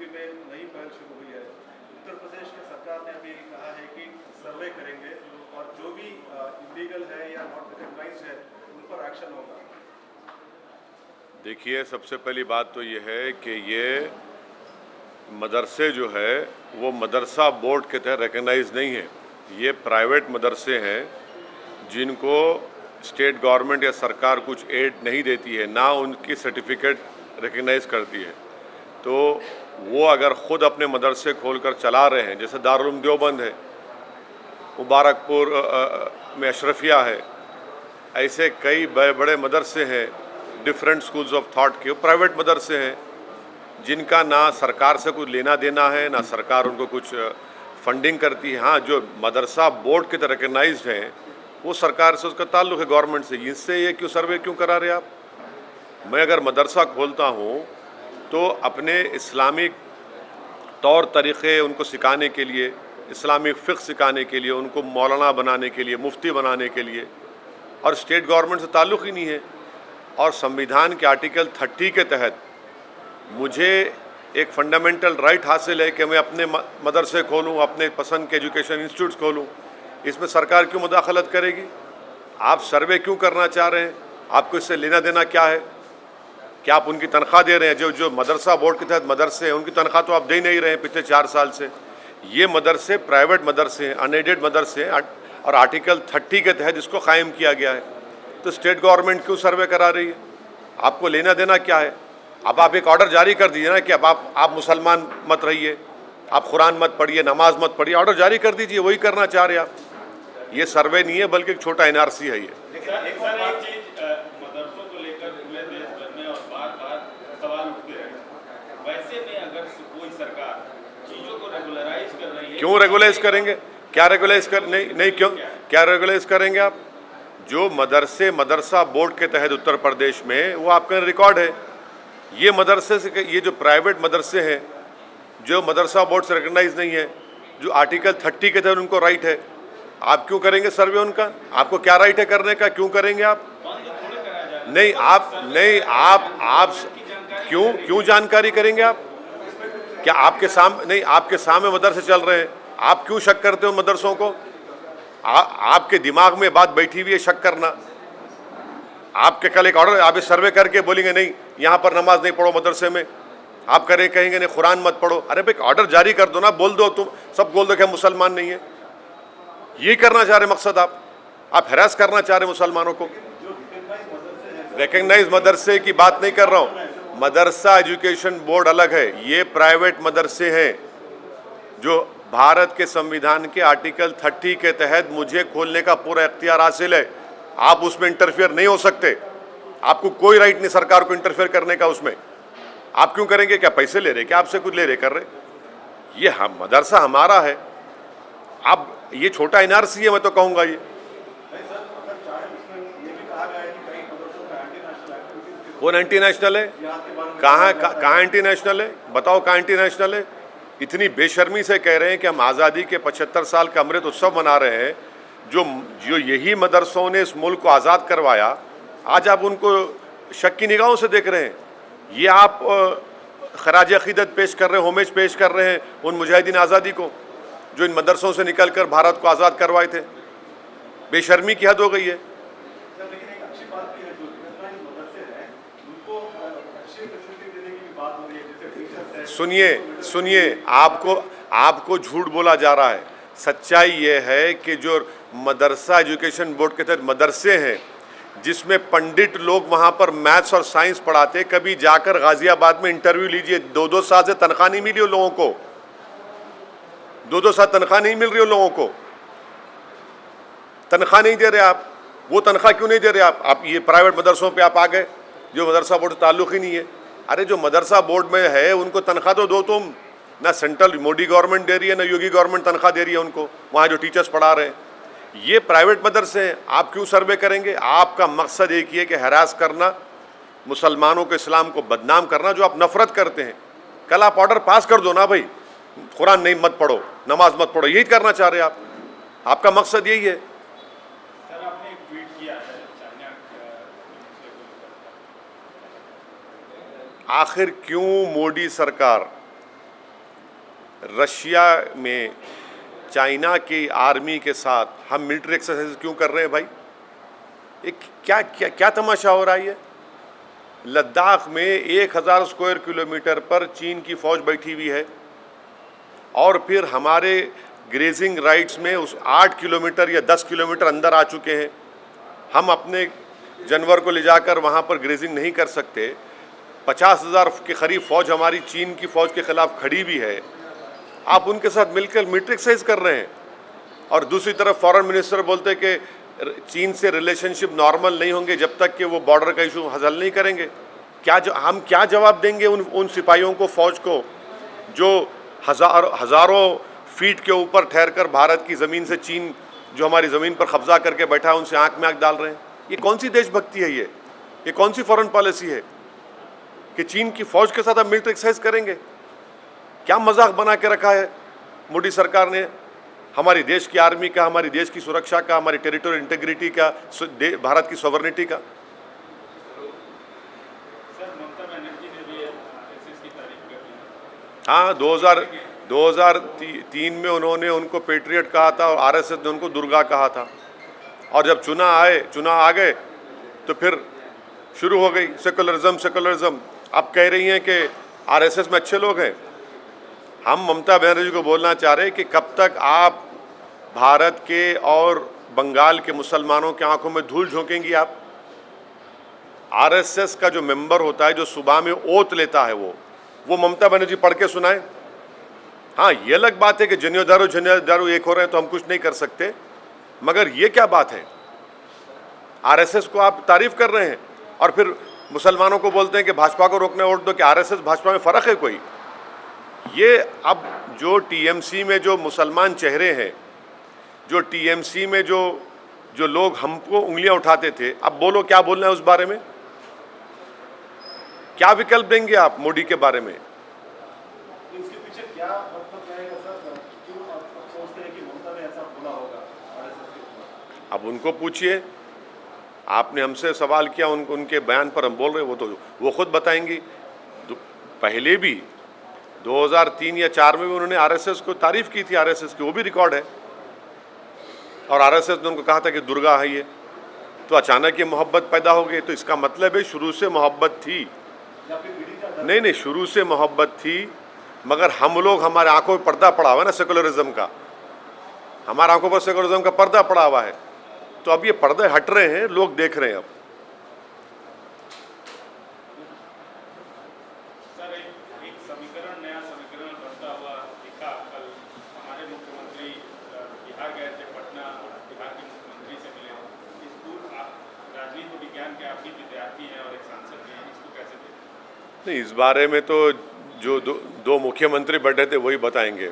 UP में नई पहल शुरू हुई है। उत्तर प्रदेश की सरकार ने अभी कहा है कि सर्वे करेंगे और जो भी इलीगल है या नॉट रिकॉग्नाइज्ड है उन पर एक्शन होगा। देखिए, सबसे पहली बात तो ये है कि ये मदरसे जो है वो मदरसा बोर्ड के तहत रिकग्नाइज नहीं है। ये प्राइवेट मदरसे हैं जिनको स्टेट गवर्नमेंट या सरकार कुछ एड नहीं देती है, ना उनकी सर्टिफिकेट रिकग्नाइज करती है। तो वो अगर ख़ुद अपने मदरसे खोलकर चला रहे हैं, जैसे दारुल उलूम देवबंद है, मुबारकपुर में अशरफिया है, ऐसे कई बड़े बड़े मदरसे हैं डिफरेंट स्कूल्स ऑफ थॉट के, प्राइवेट मदरसे हैं जिनका ना सरकार से कुछ लेना देना है, ना सरकार उनको कुछ फंडिंग करती है। हाँ, जो मदरसा बोर्ड के तरह रिकग्नाइज्ड हैं वो सरकार से उसका ताल्लुक़ है, गवर्नमेंट से। इससे ये क्यों सर्वे क्यों करा रहे आप? मैं अगर मदरसा खोलता हूँ तो अपने इस्लामिक तौर तरीक़े उनको सिखाने के लिए, इस्लामिक फ़िक़्ह सिखाने के लिए, उनको मौलाना बनाने के लिए, मुफ्ती बनाने के लिए, और स्टेट गवर्नमेंट से ताल्लुक़ ही नहीं है। और संविधान के आर्टिकल 30 के तहत मुझे एक फंडामेंटल राइट हासिल है कि मैं अपने मदरसे खोलूँ, अपने पसंद के एजुकेशन इंस्टीट्यूट्स खोलूँ। इसमें सरकार क्यों मुदाखलत करेगी? आप सर्वे क्यों करना चाह रहे हैं? आपको इससे लेना देना क्या है? क्या आप उनकी तनख्वाह दे रहे हैं? जो मदरसा बोर्ड के तहत मदरसे हैं उनकी तनख्वाह तो आप दे नहीं रहे हैं पिछले 4 साल से। ये मदरसे प्राइवेट मदरसे हैं, अनएडेड मदरसे हैं, और आर्टिकल 30 के तहत इसको कायम किया गया है। तो स्टेट गवर्नमेंट क्यों सर्वे करा रही है? आपको लेना देना क्या है? अब आप एक ऑर्डर जारी कर दीजिए ना कि अब आप मुसलमान मत रहिए, आप कुरान मत पढ़िए, नमाज मत पढ़िए, ऑर्डर जारी कर दीजिए। वही करना चाह रहे आप। ये सर्वे नहीं है बल्कि एक छोटा एनआरसी है ये। एक चीज मदरसों को लेकर पूरे देश भर में और बार-बार सवाल उठते हैं। वैसे में अगर कोई सरकार चीजों को रेगुलराइज कर रही है, क्यों रेगुलाइज करेंगे? क्या रेगुलाइज कर नहीं क्यों क्या रेगुलाइज करेंगे आप? जो मदरसे मदरसा बोर्ड के तहत उत्तर प्रदेश में वो आपका रिकॉर्ड है। ये मदरसे से, ये जो प्राइवेट मदरसे हैं जो मदरसा बोर्ड से रिकग्नाइज नहीं है, जो आर्टिकल 30 के तहत उनको राइट है, आप क्यों करेंगे सर्वे उनका? आपको क्या राइट है करने का? क्यों करेंगे आप? नहीं आप क्यों जानकारी करेंगे आप? क्या आपके सामने नहीं, आपके सामने मदरसे चल रहे हैं, आप क्यों शक करते हो मदरसों को? आपके दिमाग में बात बैठी हुई है शक करना। आपके कल एक ऑर्डर, आप इस सर्वे करके बोलेंगे नहीं यहाँ पर नमाज नहीं पढ़ो मदरसे में, आप कहेंगे नहीं कुरान मत पढ़ो। अरे भाई ऑर्डर जारी कर दो ना, बोल दो, तुम सब बोल दो कि मुसलमान नहीं है। ये करना चाह रहे मकसद आप हैरास करना चाह रहे मुसलमानों को। रिकग्नाइज मदरसे की बात नहीं कर रहा हूँ, मदरसा एजुकेशन बोर्ड अलग है। ये प्राइवेट मदरसे हैं जो भारत के संविधान के आर्टिकल 30 के तहत मुझे खोलने का पूरा इख्तियार हासिल है। आप उसमें इंटरफेयर नहीं हो सकते, आपको कोई राइट नहीं सरकार को इंटरफेयर करने का उसमें। आप क्यों करेंगे? क्या पैसे ले रहे, क्या आपसे कुछ ले रहे कर रहे? ये हम मदरसा हमारा है। अब ये छोटा एनआरसी है, मैं तो कहूँगा ये। कौन एंटी नेशनल है? कहाँ एंटी नेशनल है? बताओ कहाँ एंटी नेशनल है? इतनी बेशर्मी से कह रहे हैं कि हम आज़ादी के 75 साल का अमृत उत्सव मना रहे हैं। जो यही मदरसों ने इस मुल्क को आज़ाद करवाया, आज आप उनको शक की निगाहों से देख रहे हैं। ये आप खराज अक़ीदत पेश कर रहे हैं, होमेज पेश कर रहे हैं उन मुजाहिदीन आज़ादी को जो इन मदरसों से निकल कर भारत को आज़ाद करवाए थे। बेशर्मी की हद हो गई है। सुनिए, आपको झूठ बोला जा रहा है। सच्चाई ये है कि जो मदरसा एजुकेशन बोर्ड के तहत मदरसे हैं जिसमें पंडित लोग वहाँ पर मैथ्स और साइंस पढ़ाते, कभी जाकर गाजियाबाद में इंटरव्यू लीजिए, 2-2 साल से तनख्वाह नहीं मिली उन लोगों को, 2-2 साल तनख्वाह नहीं मिल रही उन लोगों को, तनख्वाह नहीं दे रहे आप। वो तनख्वाह क्यों नहीं दे रहे आप ये प्राइवेट मदरसों पे आप आ गए जो मदरसा बोर्ड से ताल्लुक़ ही नहीं है। अरे जो मदरसा बोर्ड में है उनको तनख्वाह तो दो तुम। ना सेंट्रल मोदी गवर्नमेंट दे रही है, ना योगी गवर्नमेंट तनख्वाह दे रही है उनको, वहाँ जो टीचर्स पढ़ा रहे हैं। ये प्राइवेट मदरसे हैं, आप क्यों सर्वे करेंगे? आपका मकसद एक ही है कि हरास करना, मुसलमानों को, इस्लाम को बदनाम करना, जो आप नफ़रत करते हैं। कल आप ऑर्डर पास कर दो ना भाई, कुरान नहीं मत पढ़ो, नमाज मत पढ़ो, यही करना चाह रहे हैं आप। आपका मकसद यही है। सर आपने एक ट्वीट किया है चाइना आखिर क्यों मोदी सरकार रशिया में चाइना की आर्मी के साथ हम मिलिट्री एक्सरसाइज क्यों कर रहे हैं भाई? ये क्या क्या क्या तमाशा हो रहा है? ये लद्दाख में 1000 स्क्वायर किलोमीटर पर चीन की फौज बैठी हुई है और फिर हमारे ग्रेजिंग राइट्स में उस 8 किलोमीटर या 10 किलोमीटर अंदर आ चुके हैं। हम अपने जानवर को ले जाकर वहाँ पर ग्रेजिंग नहीं कर सकते। 50,000 के करीब फौज हमारी चीन की फौज के खिलाफ खड़ी भी है। आप उनके साथ मिलकर मिलिट्री एक्सरसाइज कर रहे हैं और दूसरी तरफ फॉरेन मिनिस्टर बोलते हैं कि चीन से रिलेशनशिप नॉर्मल नहीं होंगे जब तक कि वो बॉर्डर का इशू हल नहीं करेंगे। हम क्या जवाब देंगे उन सिपाहियों को, फौज को, जो हज़ारों फीट के ऊपर ठहरकर भारत की ज़मीन से चीन जो हमारी ज़मीन पर कब्जा करके बैठा है उनसे आंख में आंख डाल रहे हैं? ये कौन सी देशभक्ति है? ये कौन सी फॉरेन पॉलिसी है कि चीन की फौज के साथ आप मिलिट्री एक्सरसाइज करेंगे? क्या मजाक बना के रखा है मोदी सरकार ने हमारी देश की आर्मी का, हमारी देश की सुरक्षा का, हमारी टेरिटोरियल इंटीग्रिटी का, भारत की सॉवरेनिटी का। सर, ममता बनर्जी ने भी आरएसएस की तारीफ कर दी। हाँ, 2003 में उन्होंने उनको पेट्रियट कहा था और आरएसएस ने उनको दुर्गा कहा था। और जब चुनाव आ गए तो फिर शुरू हो गई सेकुलरिज्म। अब कह रही हैं कि आरएसएस में अच्छे लोग हैं। हम ममता बनर्जी को बोलना चाह रहे हैं कि कब तक आप भारत के और बंगाल के मुसलमानों की आंखों में धूल झोंकेंगी? आप आरएसएस का जो मेंबर होता है, जो सुबह में ओथ लेता है, वो ममता बनर्जी पढ़ के सुनाए। हाँ, ये अलग बात है कि जनियो दारू एक हो रहे हैं तो हम कुछ नहीं कर सकते, मगर ये क्या बात है? आरएसएस को आप तारीफ कर रहे हैं और फिर मुसलमानों को बोलते हैं कि भाजपा को रोकने वोट दो। कि आरएसएस भाजपा में फ़र्क है कोई? ये अब जो टीएमसी में जो मुसलमान चेहरे हैं, जो टीएमसी में जो लोग हमको उंगलियां उठाते थे, अब बोलो क्या बोलना है उस बारे में? क्या विकल्प देंगे आप मोदी के बारे में? इसके पीछे क्या मतलब रहेगा सर? क्यों आप सोचते हैं कि ममता ने ऐसा बोला होगा आरएसएस के ऊपर? अब उनको पूछिए। आपने हमसे सवाल किया, उनके बयान पर हम बोल रहे हैं, वो खुद बताएंगी। पहले भी 2003 या 4 में भी उन्होंने आरएसएस को तारीफ की थी, आरएसएस की, वो भी रिकॉर्ड है। और आरएसएस ने उनको कहा था कि दुर्गा है ये। तो अचानक ये मोहब्बत पैदा हो गई, तो इसका मतलब है शुरू से मोहब्बत थी। या फिर ईडी का नहीं, शुरू से मोहब्बत थी, मगर हम लोग, हमारे आंखों में पर्दा पड़ा हुआ है ना सेकुलरिज्म का। हमारे आंखों पर सेकुलरिज्म का पर्दा पड़ा हुआ है, तो अब ये पर्दे हट रहे हैं, लोग देख रहे हैं अब। सर, एक समीकरण, नया समीकरण बनता हुआ दिखा। कल हमारे मुख्यमंत्री बिहार गए थे, पटना, बिहार के मुख्यमंत्री से मिले। राजनीति विज्ञान के आप भी विद्यार्थी हैं और एक सांसद भी हैं, इसको कैसे देखते? नहीं, इस बारे में तो जो दो मुख्यमंत्री बैठे थे वही बताएंगे।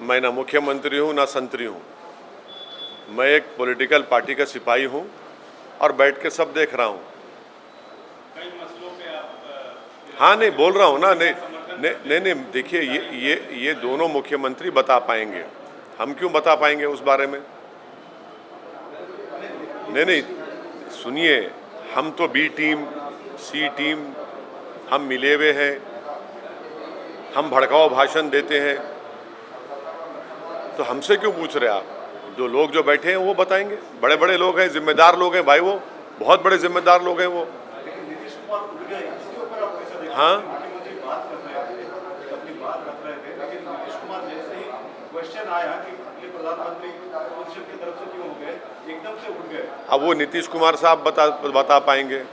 मैं ना मुख्यमंत्री हूँ ना संतरी हूँ। मैं एक पॉलिटिकल पार्टी का सिपाही हूँ और बैठ के सब देख रहा हूँ। कई मसलों पे आप हाँ, नहीं बोल रहा हूँ ना। नहीं, देखिए, ये दोनों मुख्यमंत्री बता पाएंगे, हम क्यों बता पाएंगे उस बारे में? नहीं, सुनिए, हम तो बी टीम, सी टीम, हम मिले हुए हैं, हम भड़काऊ भाषण देते हैं, तो हमसे क्यों पूछ रहे आप? जो लोग जो बैठे हैं वो बताएंगे। बड़े बड़े लोग हैं, जिम्मेदार लोग हैं भाई, वो बहुत बड़े जिम्मेदार लोग हैं वो। लेकिन नीतीश कुमार उठ गए, इसके ऊपर आप कैसे देखते हैं? हाँ, मुख्यमंत्री बात कर रहे थे, अपनी बात रख रहे थे, लेकिन नीतीश कुमार जैसे ही क्वेश्चन आया कि अगले प्रधानमंत्री अपोजिशन की तरफ से क्यों हो गए, एकदम से उठ गए। अब वो नीतीश कुमार साहब बता पाएंगे।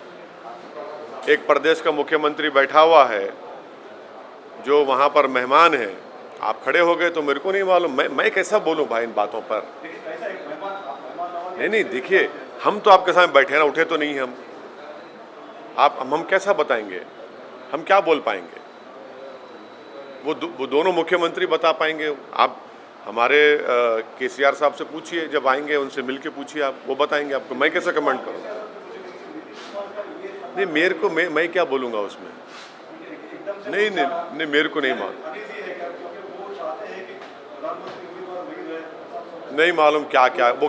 एक प्रदेश का मुख्यमंत्री बैठा हुआ है जो वहाँ पर मेहमान है, आप खड़े हो गए तो मेरे को नहीं मालूम, मैं कैसा बोलूँ भाई इन बातों पर? लेकिन ऐसा एक मेहमान नहीं, देखिए, हम तो आपके सामने बैठे ना, उठे तो नहीं हम। हम कैसा बताएंगे? हम क्या बोल पाएंगे? वो दोनों मुख्यमंत्री बता पाएंगे। आप हमारे केसीआर साहब से पूछिए, जब आएंगे उनसे मिल के पूछिए, आप, वो बताएंगे आपको। मैं कैसे कमेंट करूँ? नहीं, मेरे को, मैं क्या बोलूँगा उसमें? नहीं, मेरे को नहीं मालूम। नहीं मालूम क्या वो